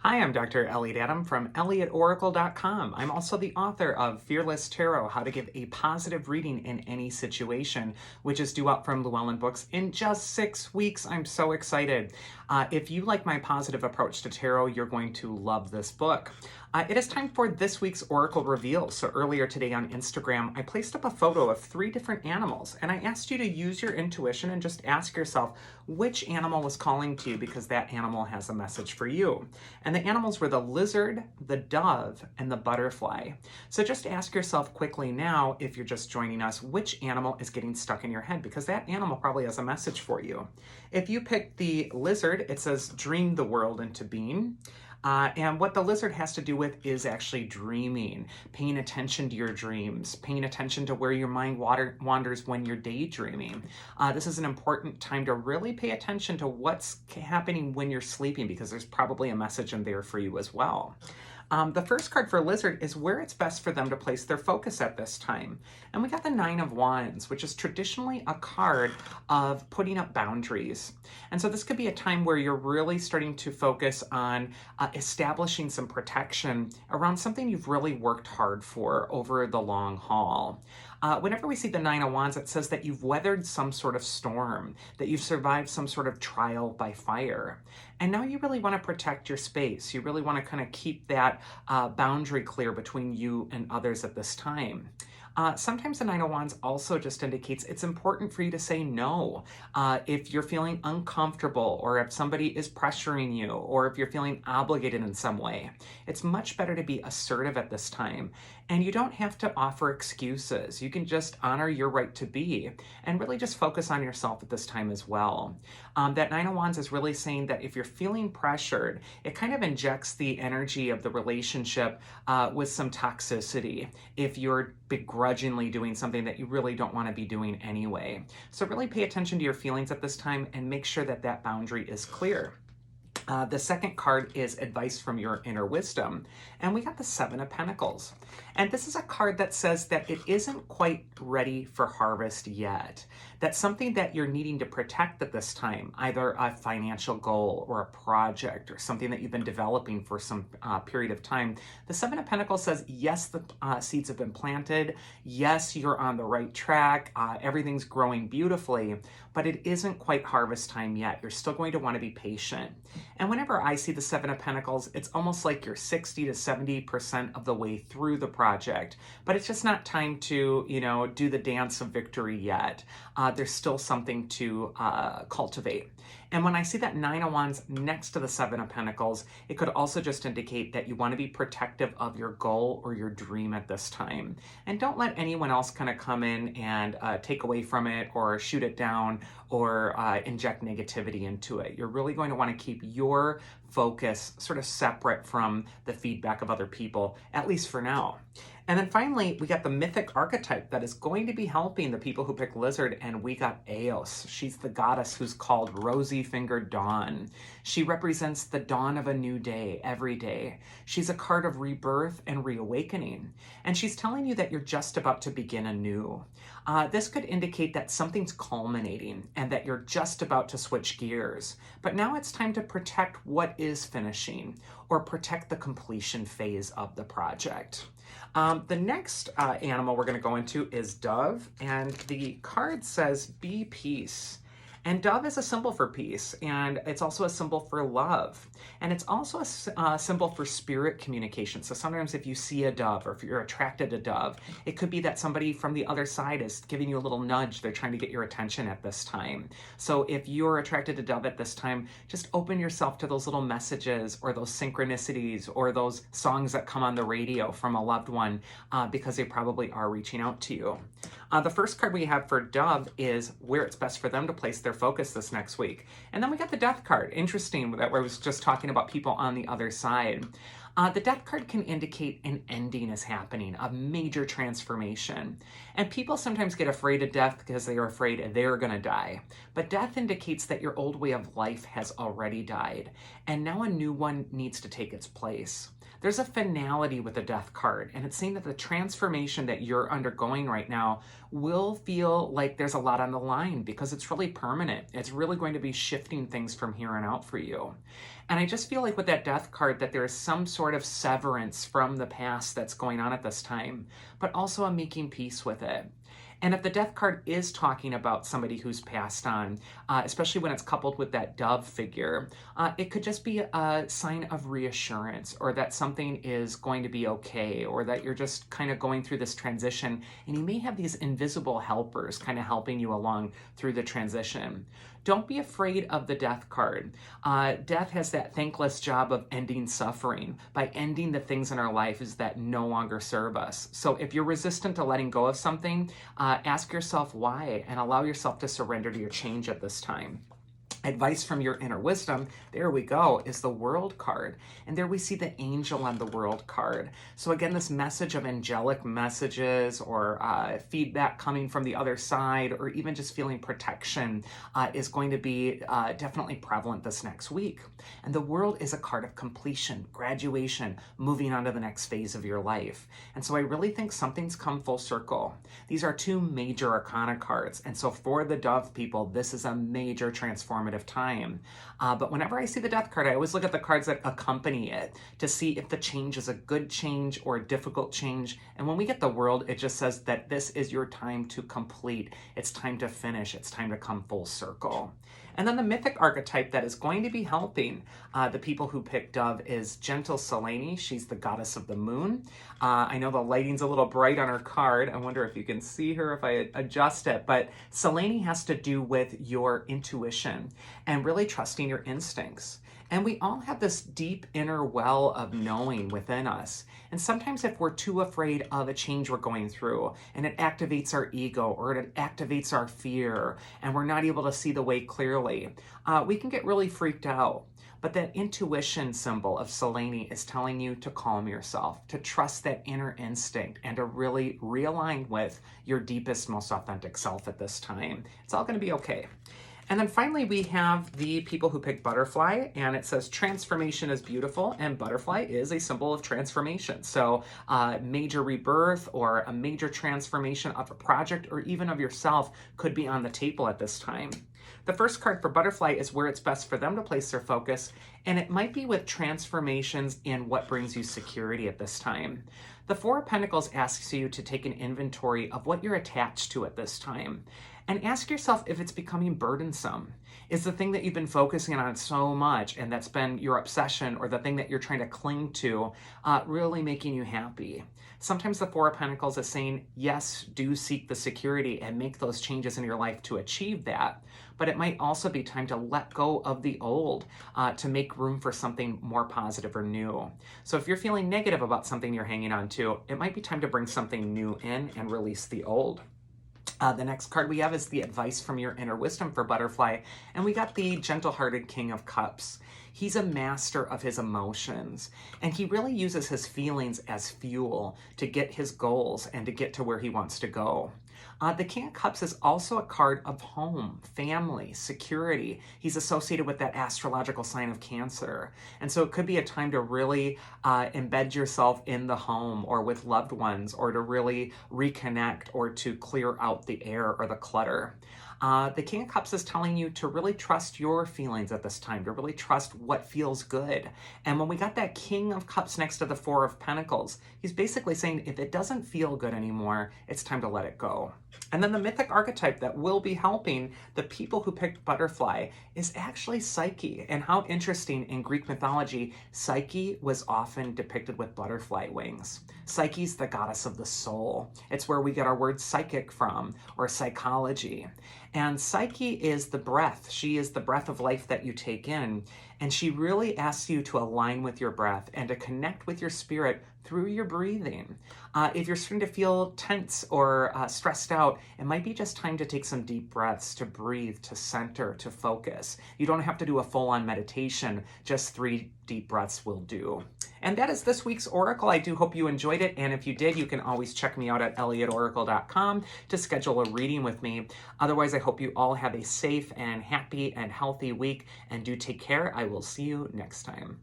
Hi, I'm Dr. Elliot from ElliotOracle.com. I'm also the author of Fearless Tarot, How to Give a Positive Reading in Any Situation, which is due out from Llewellyn Books in just 6 weeks. I'm so excited. If you like my positive approach to tarot, you're going to love this book. It is time for this week's Oracle Reveal. So earlier today on Instagram, I placed up a photo of 3 different animals, and I asked you to use your intuition and just ask yourself which animal was calling to you because that animal has a message for you. And the animals were the lizard, the dove, and the butterfly. So just ask yourself quickly now, if you're just joining us, which animal is getting stuck in your head because that animal probably has a message for you. If you pick the lizard, it says dream the world into being. And what the lizard has to do with is actually dreaming, paying attention to your dreams, paying attention to where your mind wanders when you're daydreaming. This is an important time to really pay attention to what's happening when you're sleeping because there's probably a message in there for you as well. The first card for Lizard is where it's best for them to place their focus at this time. And we got the Nine of Wands, which is traditionally a card of putting up boundaries. And so this could be a time where you're really starting to focus on establishing some protection around something you've really worked hard for over the long haul. Whenever we see the Nine of Wands, it says that you've weathered some sort of storm, that you've survived some sort of trial by fire. And now you really want to protect your space. You really want to kind of keep that boundary clear between you and others at this time. Sometimes the Nine of Wands also just indicates it's important for you to say no. If you're feeling uncomfortable, or if somebody is pressuring you, or if you're feeling obligated in some way, it's much better to be assertive at this time. And you don't have to offer excuses. You can just honor your right to be and really just focus on yourself at this time as well. That Nine of Wands is really saying that if you're feeling pressured, it kind of injects the energy of the relationship with some toxicity if you're begrudgingly doing something that you really don't want to be doing anyway. So really pay attention to your feelings at this time and make sure that that boundary is clear. The second card is advice from your inner wisdom, and we got the Seven of Pentacles. And this is a card that says that it isn't quite ready for harvest yet. That's something that you're needing to protect at this time, either a financial goal or a project or something that you've been developing for some period of time. The Seven of Pentacles says, yes, the seeds have been planted. Yes, you're on the right track. Everything's growing beautifully, but it isn't quite harvest time yet. You're still going to want to be patient. And whenever I see the Seven of Pentacles, it's almost like you're 60 to 70% of the way through the project, but it's just not time to, do the dance of victory yet. There's still something to cultivate. And when I see that Nine of Wands next to the Seven of Pentacles, it could also just indicate that you want to be protective of your goal or your dream at this time. And don't let anyone else kind of come in and take away from it or shoot it down or inject negativity into it. You're really going to want to keep your focus sort of separate from the feedback of other people, at least for now. And then finally, we got the mythic archetype that is going to be helping the people who pick Lizard, and we got Eos. She's the goddess who's called Rosy-Fingered Dawn. She represents the dawn of a new day every day. She's a card of rebirth and reawakening, and she's telling you that you're just about to begin anew. This could indicate that something's culminating and that you're just about to switch gears. But now it's time to protect what is finishing or protect the completion phase of the project. The next animal we're going to go into is Dove, and the card says, be peace. And dove is a symbol for peace, and it's also a symbol for love. And it's also a symbol for spirit communication. So sometimes if you see a dove or if you're attracted to dove, it could be that somebody from the other side is giving you a little nudge. They're trying to get your attention at this time. So if you're attracted to dove at this time, just open yourself to those little messages or those synchronicities or those songs that come on the radio from a loved one because they probably are reaching out to you. The first card we have for dove is where it's best for them to place their focus this next week. And then we got the death card. Interesting that I was just talking about people on the other side. The death card can indicate an ending is happening, a major transformation. And people sometimes get afraid of death because they are afraid they're going to die. But death indicates that your old way of life has already died, and now a new one needs to take its place. There's a finality with the death card, and it's saying that the transformation that you're undergoing right now will feel like there's a lot on the line because it's really permanent. It's really going to be shifting things from here on out for you. And I just feel like with that death card that there is some sort of severance from the past that's going on at this time, but also a making peace with it. And if the death card is talking about somebody who's passed on, especially when it's coupled with that dove figure, it could just be a sign of reassurance, or that something is going to be okay, or that you're just kind of going through this transition, and you may have these invisible helpers kind of helping you along through the transition. Don't be afraid of the death card. Death has that thankless job of ending suffering by ending the things in our lives that no longer serve us. So if you're resistant to letting go of something, ask yourself why and allow yourself to surrender to your change at this time. Advice from your inner wisdom, there we go, is the World card. And there we see the angel on the World card. So again, this message of angelic messages or feedback coming from the other side, or even just feeling protection is going to be definitely prevalent this next week. And the World is a card of completion, graduation, moving on to the next phase of your life. And so I really think something's come full circle. These are two major arcana cards. And so for the Dove people, this is a major transformative time. But whenever I see the death card, I always look at the cards that accompany it to see if the change is a good change or a difficult change. And when we get the World, it just says that this is your time to complete. It's time to finish. It's time to come full circle. And then the mythic archetype that is going to be helping the people who pick Dove is Gentle Selene. She's the goddess of the moon. I know the lighting's a little bright on her card. I wonder if you can see her if I adjust it. But Selene has to do with your intuition and really trusting your instincts. And we all have this deep inner well of knowing within us. And sometimes if we're too afraid of a change we're going through, and it activates our ego, or it activates our fear, and we're not able to see the way clearly, we can get really freaked out. But that intuition symbol of Selene is telling you to calm yourself, to trust that inner instinct, and to really realign with your deepest, most authentic self at this time. It's all going to be okay. And then finally, we have the people who pick Butterfly, and it says transformation is beautiful, and butterfly is a symbol of transformation. So major rebirth or a major transformation of a project or even of yourself could be on the table at this time. The first card for Butterfly is where it's best for them to place their focus, and it might be with transformations in what brings you security at this time. The Four of Pentacles asks you to take an inventory of what you're attached to at this time. And ask yourself if it's becoming burdensome. Is the thing that you've been focusing on so much and that's been your obsession, or the thing that you're trying to cling to, really making you happy? Sometimes the Four of Pentacles is saying, yes, do seek the security and make those changes in your life to achieve that. But it might also be time to let go of the old to make room for something more positive or new. So if you're feeling negative about something you're hanging on to, it might be time to bring something new in and release the old. The next card we have is the advice from your inner wisdom for Butterfly, and we got the gentle-hearted King of Cups. He's a master of his emotions, and he really uses his feelings as fuel to get his goals and to get to where he wants to go. The King of Cups is also a card of home, family, security. He's associated with that astrological sign of Cancer. And so it could be a time to really embed yourself in the home or with loved ones, or to really reconnect, or to clear out the air or the clutter. The King of Cups is telling you to really trust your feelings at this time, to really trust what feels good. And when we got that King of Cups next to the Four of Pentacles, he's basically saying if it doesn't feel good anymore, it's time to let it go. And then the mythic archetype that will be helping the people who picked Butterfly is actually Psyche. And how interesting, in Greek mythology, Psyche was often depicted with butterfly wings. Psyche's the goddess of the soul. It's where we get our word psychic from, or psychology. And Psyche is the breath. She is the breath of life that you take in. And she really asks you to align with your breath and to connect with your spirit through your breathing. If you're starting to feel tense or stressed out, it might be just time to take some deep breaths, to breathe, to center, to focus. You don't have to do a full-on meditation, just 3 deep breaths will do. And that is this week's Oracle. I do hope you enjoyed it. And if you did, you can always check me out at elliotoracle.com to schedule a reading with me. Otherwise, I hope you all have a safe and happy and healthy week. And do take care. I will see you next time.